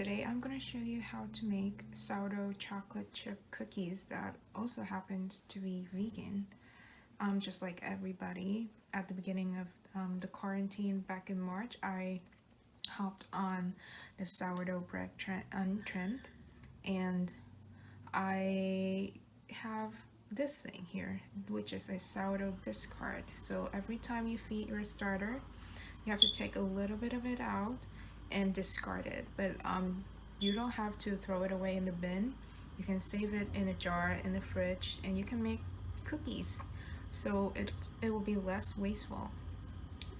Today I'm going to show you how to make sourdough chocolate chip cookies that also happens to be vegan. Just like everybody, at the beginning of the quarantine back in March, I hopped on the sourdough bread trend, and I have this thing here, which is a sourdough discard. So every time you feed your starter, you have to take a little bit of it out and discard it, but you don't have to throw it away in the bin. You can save it in a jar in the fridge, and you can make cookies, so it will be less wasteful.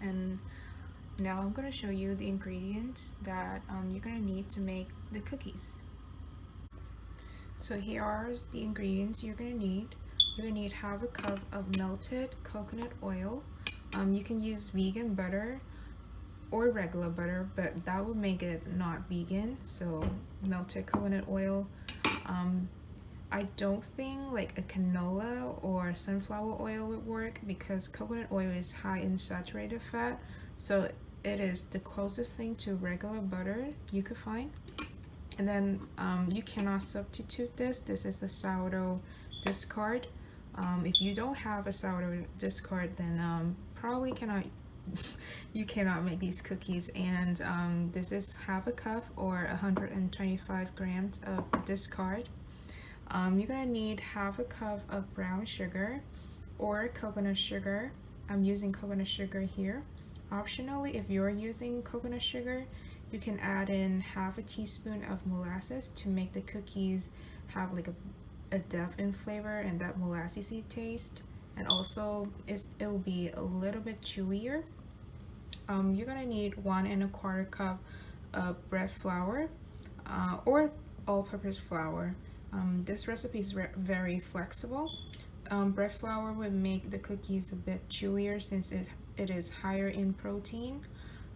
And now I'm going to show you the ingredients that you're going to need to make the cookies. So here are the ingredients you're going to need. You're going to need half a cup of melted coconut oil. You can use vegan butter or regular butter, but that would make it not vegan. So melted coconut oil. I don't think like a canola or sunflower oil would work because coconut oil is high in saturated fat, so it is the closest thing to regular butter you could find. And then you cannot substitute this. This is a sourdough discard. If you don't have a sourdough discard, then probably you cannot make these cookies. And this is half a cup or 125 grams of discard. You're gonna need half a cup of brown sugar or coconut sugar. I'm using coconut sugar here. Optionally, if you're using coconut sugar, you can add in half a teaspoon of molasses to make the cookies have like a depth in flavor and that molassesy taste, and also it will be a little bit chewier. You're gonna need 1 1/4 cup of bread flour or all-purpose flour. This recipe is very flexible. Bread flour would make the cookies a bit chewier since it is higher in protein.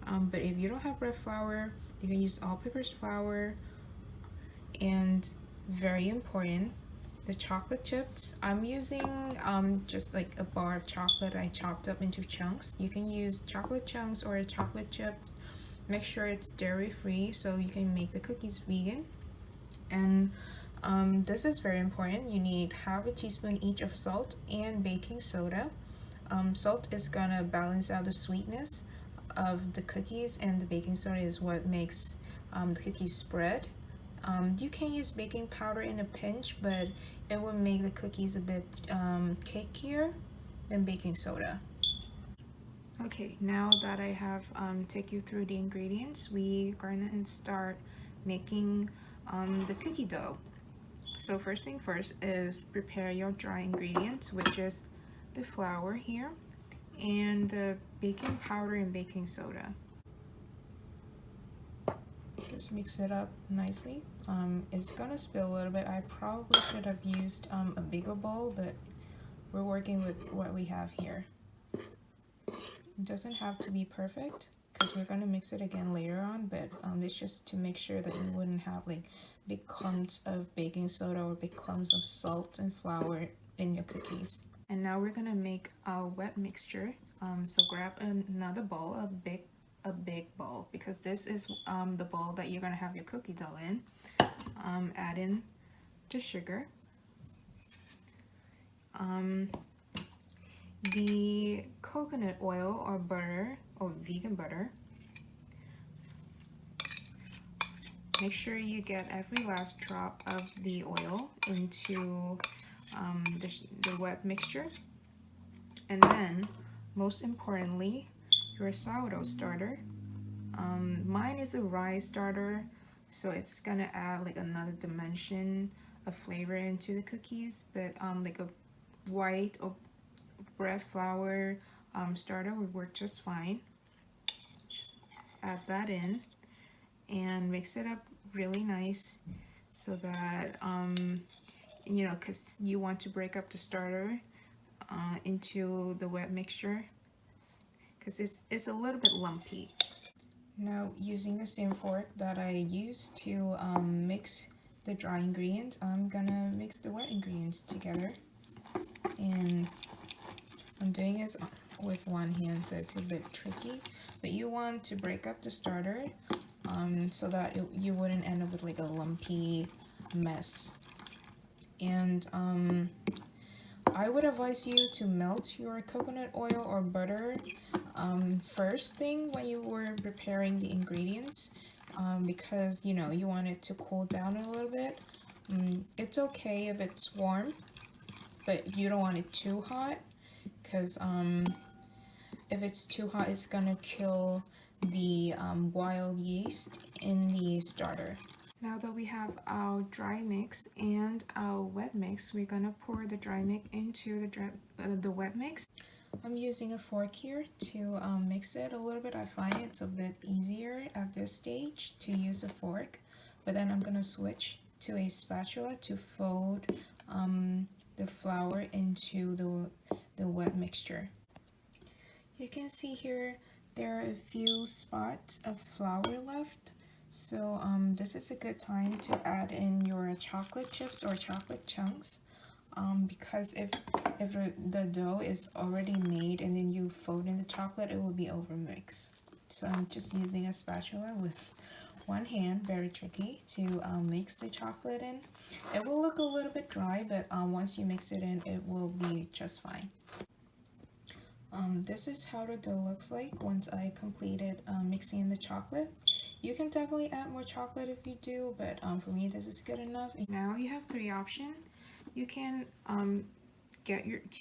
But if you don't have bread flour, you can use all-purpose flour. And very important, the chocolate chips. I'm using just like a bar of chocolate I chopped up into chunks. You can use chocolate chunks or chocolate chips. Make sure it's dairy-free so you can make the cookies vegan. And this is very important. You need half a teaspoon each of salt and baking soda. Salt is gonna balance out the sweetness of the cookies, and the baking soda is what makes the cookies spread. You can use baking powder in a pinch, but it will make the cookies a bit cakier than baking soda. Okay, now that I have take you through the ingredients, we're gonna start making the cookie dough. So first thing first is prepare your dry ingredients, which is the flour here and the baking powder and baking soda. Just mix it up nicely. It's gonna spill a little bit. I probably should have used a bigger bowl, but we're working with what we have here. It doesn't have to be perfect because we're gonna mix it again later on, but it's just to make sure that you wouldn't have like big clumps of baking soda or big clumps of salt and flour in your cookies. And now we're gonna make a wet mixture. So grab another bowl, a big bowl, because this is the bowl that you're gonna have your cookie dough in. Add in the sugar, the coconut oil or butter or vegan butter. Make sure you get every last drop of the oil into the wet mixture. And then, most importantly, your sourdough starter. Mine is a rye starter, so it's gonna add like another dimension of flavor into the cookies, but like a white or bread flour starter would work just fine. Just add that in and mix it up really nice so that you know, because you want to break up the starter into the wet mixture because it's a little bit lumpy. Now, using the same fork that I used to mix the dry ingredients, I'm gonna mix the wet ingredients together, and I'm doing this with one hand, so it's a bit tricky, but you want to break up the starter so that you wouldn't end up with like a lumpy mess. And I would advise you to melt your coconut oil or butter first thing when you were preparing the ingredients, because you know you want it to cool down a little bit. It's okay if it's warm, but you don't want it too hot, because if it's too hot, it's gonna kill the wild yeast in the starter. Now that we have our dry mix and our wet mix, we're gonna pour the dry mix into the wet mix. I'm using a fork here to mix it a little bit. I find it's a bit easier at this stage to use a fork, but then I'm gonna switch to a spatula to fold the flour into the wet mixture. You can see here there are a few spots of flour left. So this is a good time to add in your chocolate chips or chocolate chunks, because if the dough is already made and then you fold in the chocolate, it will be overmixed. So I'm just using a spatula with one hand, very tricky, to mix the chocolate in. It will look a little bit dry, but once you mix it in, it will be just fine. This is how the dough looks like once I completed mixing in the chocolate. You can definitely add more chocolate if you do, but for me this is good enough. Now you have three options. You can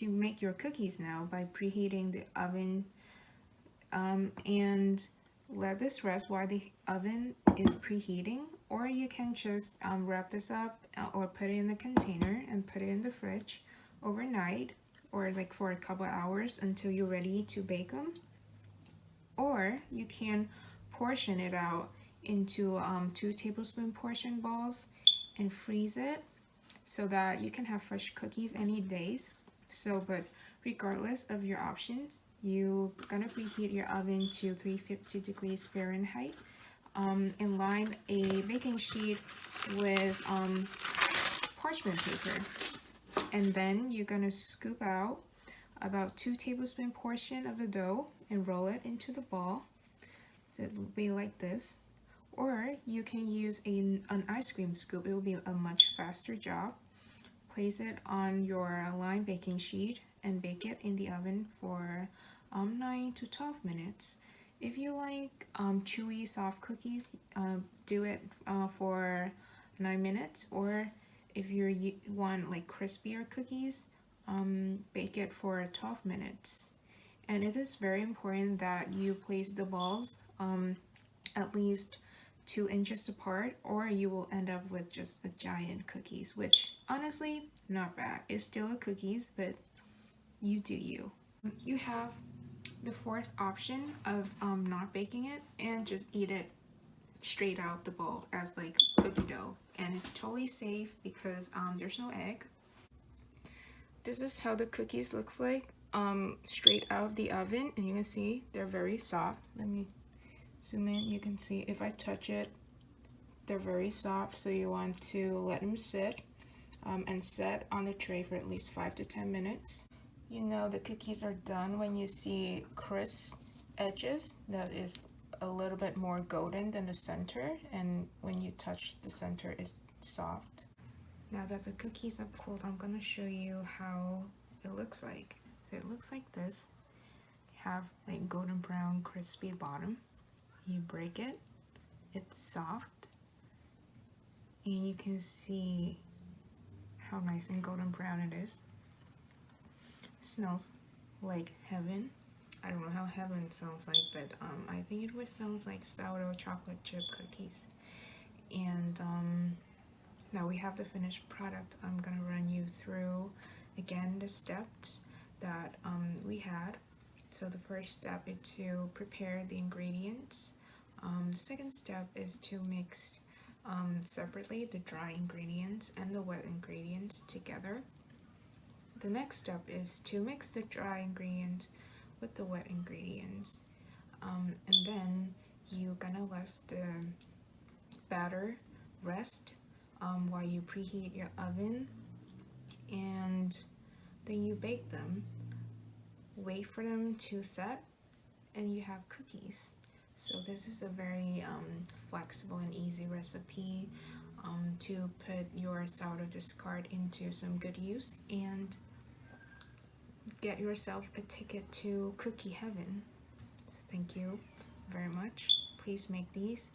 make your cookies now by preheating the oven and let this rest while the oven is preheating, or you can just wrap this up or put it in the container and put it in the fridge overnight, or like for a couple hours until you're ready to bake them. Or you can portion it out into 2 tablespoon portion balls and freeze it so that you can have fresh cookies any days. So, but regardless of your options, you're gonna preheat your oven to 350 degrees Fahrenheit, and line a baking sheet with parchment paper. And then you're gonna scoop out about 2 tablespoon portion of the dough and roll it into the ball. So it will be like this. Or you can use an ice cream scoop. It will be a much faster job. Place it on your lined baking sheet and bake it in the oven for 9 to 12 minutes. If you like chewy, soft cookies, do it for 9 minutes. Or if you want like crispier cookies, bake it for 12 minutes. And it is very important that you place the balls at least 2 inches apart, or you will end up with just a giant cookies, which honestly, not bad. It's still a cookies, but you do you. You have the fourth option of not baking it and just eat it straight out of the bowl as like cookie dough, and it's totally safe because there's no egg. This is how the cookies look like straight out of the oven, and you can see they're very soft. Let me zoom in. You can see if I touch it, they're very soft, so you want to let them sit and set on the tray for at least 5 to 10 minutes. You know the cookies are done when you see crisp edges that is a little bit more golden than the center, and when you touch the center, it's soft. Now that the cookies have cooled, I'm gonna show you how it looks like. So it looks like this. You have like golden brown crispy bottom. You break it, it's soft, and you can see how nice and golden brown it is. It smells like heaven. I don't know how heaven sounds like, but I think it would sound like sourdough chocolate chip cookies. And now we have the finished product. I'm gonna run you through again the steps that we had. So the first step is to prepare the ingredients. The second step is to mix separately the dry ingredients and the wet ingredients together. The next step is to mix the dry ingredients with the wet ingredients, and then you're gonna let the batter rest while you preheat your oven, and then you bake them. Wait for them to set and you have cookies. So this is a very flexible and easy recipe to put your sourdough discard into some good use and get yourself a ticket to cookie heaven. Thank you very much. Please make these